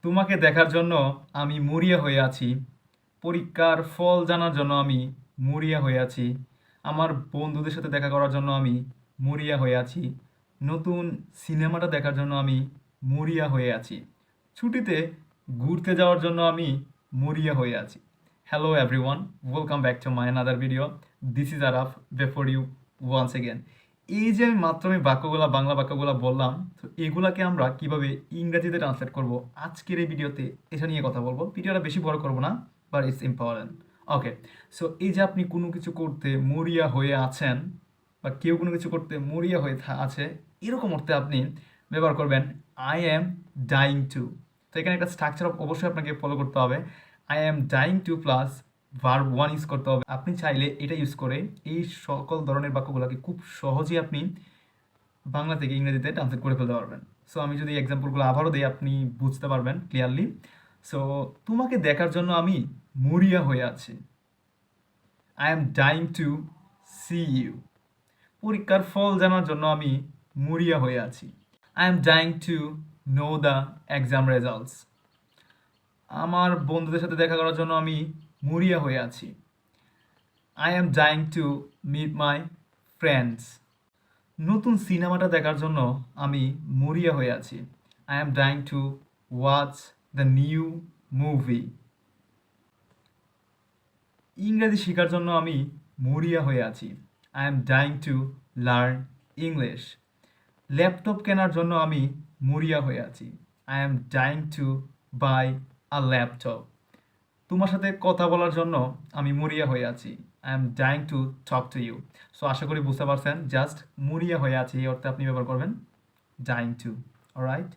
তোমাকে দেখার জন্য আমি মরিয়া হয়ে আছি। পরীক্ষার ফল জানার জন্য আমি মরিয়া হয়ে আছি। আমার বন্ধুদের সাথে দেখা করার জন্য আমি মরিয়া হয়ে আছি। নতুন সিনেমাটা দেখার জন্য আমি মরিয়া হয়ে আছি। ছুটিতে ঘুরতে যাওয়ার জন্য আমি মরিয়া হয়ে আছি। Hello everyone, welcome back to my another video. This is Araf before you once again. এই যে আমি বাক্যগুলা বাংলা বাক্যগুলা বললাম, তো এগুলাকে আমরা কিভাবে ইংরেজিতে ট্রান্সলেট করব আজকের এই ভিডিওতে এটা নিয়ে কথা বলবো। ভিডিওটা বেশি বড় করবো না, but it's important. Okay, so এই যে আপনি কোনো কিছু করতে মরিয়া হয়ে আছেন বা কেউ কোনো কিছু করতে মরিয়া হয়ে আছে, এরকম অর্থে আপনি ব্যবহার করবেন আই অ্যাম ডাইং টু। তো এখানে একটা স্ট্রাকচার অবশ্যই আপনাকে ফলো করতে হবে। I am dying to plus verb one use করতে হবে। আপনি চাইলে এটা ইউজ করে এই সকল ধরনের বাক্যগুলোকে খুব সহজেই আপনি বাংলা থেকে ইংরেজিতে ট্রান্সলেট করে ফেলতে পারবেন। সো আমি যদি এক্সাম্পলগুলো আবারও দিই, আপনি বুঝতে পারবেন ক্লিয়ারলি। সো তোমাকে দেখার জন্য আমি মরিয়া হয়ে আছি। I am dying to see you. পরীক্ষার ফল জানার জন্য আমি মরিয়া হয়ে আছি। I am dying to know the exam results. আমার বন্ধুদের সাথে দেখা করার জন্য আমি মরিয়া হয়ে আছি। I am dying to meet my friends. নতুন সিনেমাটা দেখার জন্য আমি মরিয়া হয়ে আছি। I am dying to watch the new movie. ইংরেজি শেখার জন্য আমি মরিয়া হয়ে আছি। I am dying to learn English. Laptop কেনার জন্য আমি মরিয়া হয়ে আছি। I am dying to buy a laptop. তোমার সাথে কথা বলার জন্য আমি মরিয়া হয়ে আছি। I am dying to talk to you. So আশা করি বুঝতে পারছেন, জাস্ট মরিয়া হয়ে আছি এই অর্থে আপনি ব্যবহার করবেন ডাইং টু। অলরাইট।